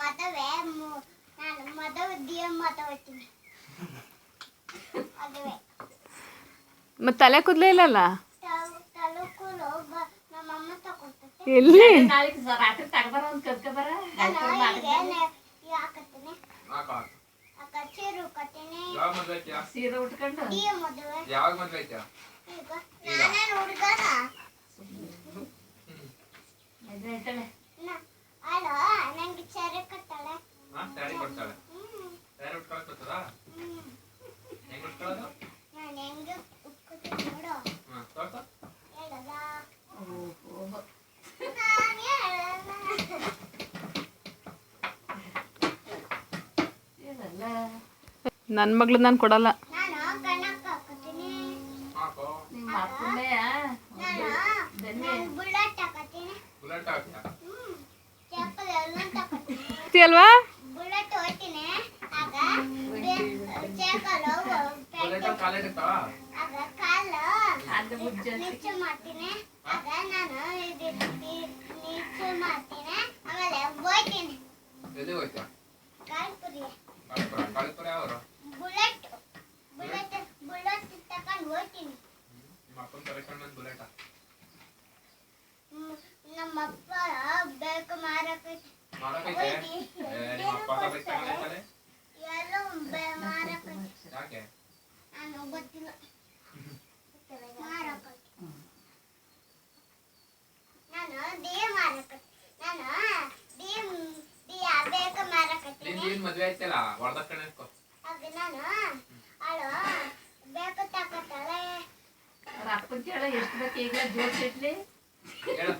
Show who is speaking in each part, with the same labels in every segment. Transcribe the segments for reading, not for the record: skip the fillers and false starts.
Speaker 1: ಮದುವೆ ನಾನು ಮದುವೆ ದಿಯ ಮಾತಾಡ್ತೀನಿ ಮದುವೆ
Speaker 2: ಮತ್ತೆ ತಲೆ ಕೂದಲೇ ಇಲ್ಲಲ್ಲ
Speaker 1: ತಲುಕುಲು ನಮ್ಮಮ್ಮ ತಗೊಳ್ತೈತೆ
Speaker 2: ಎಲ್ಲಿ
Speaker 3: ರಾತ್ರಿ ತಗಬರ ಒಂದು ಕದ್ಕಬರ
Speaker 1: ಹಾಕತ್ತೀನಿ ಅಕ್ಕ ಚೀರು ಕತ್ತೀನಿ
Speaker 3: ಸೀರೆ ಉಟ್ಕೊಂಡು
Speaker 1: ದಿಯ ಮದುವೆ
Speaker 4: ಯಾವಾಗ ಮದ್ವೆ ಆಯ್ತಾ
Speaker 1: ಈಗ ನಾನೇನು ಹುಡುಗನ
Speaker 3: ಹೇಳ್ತಾಳೆ
Speaker 1: ಅಲ್ಲ ನಂಗೆ ಚರೆ ಕಟ್ಟಾಳೆ
Speaker 4: ಸ್ಯಾರಿ ಕೊಡ್ತಾಳೆ ಸ್ಯಾರಿ ಉಟ್ಕೊಳಕ್ ಬರ್ತದ ಹೆಂಗ್ ಉಟ್ಕೊಳ್ಳೋದು
Speaker 1: ನಾನು ಹೆಂಗೆ ಉಟ್ಕೊತೀನಿ ನೋಡು
Speaker 4: ತೋರ್ಸ
Speaker 1: ಹೇಳಲ್ಲ
Speaker 3: ಓಹೋ
Speaker 1: ನಾನು ಹೇಳಲ್ಲ
Speaker 3: ಹೇಳಲ್ಲ
Speaker 2: ನನ್ನ ಮಗಳು ನಾನು ಕೊಡಲ್ಲ.
Speaker 1: ನಾನು ಕಣಕ್ಕೆ ಹಾಕತ್ತೀನಿ
Speaker 4: ಹಾಕೋ
Speaker 3: ನಿಮ್ಮ ಅಪ್ಪನೇ
Speaker 1: ನಾನು ಬುಲೆಟ್ ಹಾಕತ್ತೀನಿ
Speaker 4: ಬುಲೆಟ್ ಹಾಕ್ತೀಯ
Speaker 1: ಚಪ್ಪಲ್ ಎಲ್ಲ ತಗೊಳ್ತೀನಿ
Speaker 2: ಅಲ್ವಾ
Speaker 1: ಬುಲೆಟ್ ಹೋಗ್ತೀನಿ ಆಗ ಚೇಕಲು
Speaker 4: ಬುಲೆಟ್ ಕಾಲಿಡುತ್ತಾ
Speaker 1: ಆಗ ಕಾಲು
Speaker 3: ಅದು ಮುಜ್ಜೆ
Speaker 1: ನಿಚ್ಚು ಮಾಡ್ತೀನಿ ಆಗ ನಾನು ನಿಚ್ಚು ಮಾಡ್ತೀನಿ ಆಮೇಲೆ ಹೋಗ್ತೀನಿ
Speaker 4: ಎಲ್ಲಿ ಹೋಯ್ತಾ
Speaker 1: ಕಾಲ್ಪುರಿ
Speaker 4: ಕಾಳಿಪುರ ಯಾವರು
Speaker 1: ಬುಲೆಟ್ ತಕೊಂಡು ಹೋಗ್ತೀನಿ
Speaker 4: ನಿಮ್ಮ ಅಪ್ಪನ ಕರೆಕೊಂಡು ಬಂದು ಬುಲೆಟ
Speaker 1: ನಮ್ಮಪ್ಪ ಬೇಕು ಮಾರಕ್ಕೆ
Speaker 4: ಮಾಡಕೈತೆ ನಿಮ್ಮ ಅಪ್ಪ ಬೇಕು ತಗೊಳ್ತಾರೆ
Speaker 1: ಎಲ್ಲ ಮಾರಕ್ಕೆ
Speaker 4: ಯಾಕೆ
Speaker 1: ನಾನು ಗೊತ್ತಿಲ್ಲ ಮಾರಕ್ಕೆ ನಾನು ಬೇಕು ಮಾರಕತ್ತೀನಿ
Speaker 4: ನೀನ್ ಮದ್ವೆ ಆಯ್ತಲ್ಲ ಹೊಡೆದ ಕಣೆ
Speaker 1: ಆಗ ನಾನು ಅವಳು ಬೇಕು ತಗೊತಾಳೆ
Speaker 3: ಅವ್ರ ಅಪ್ಪನ ಕೇಳ ಎಷ್ಟು ಬೇಕು ಈಗ ಜೋಡ್ಸಿಟ್ಲಿ
Speaker 4: ಹೇಳು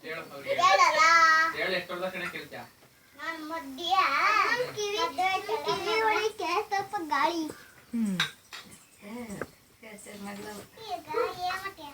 Speaker 4: ಹೇಳು ಅವ್ರಿಗೆ
Speaker 1: ಹೇಳಲ್ಲ
Speaker 4: ಹೇಳು ಎಷ್ಟು ಹೊಡೆದ ಕಣೆ ಕೇಳ್ತ್ಯಾ
Speaker 1: ನಾನು ಮಧ್ಯ ಕಿವಿ ಒಳಗೆ ಸ್ವಲ್ಪ ಗಾಳಿ
Speaker 3: ಮಗಳು
Speaker 1: ಈಗ ಏನ್ ಮಾಡ್ತೀಯ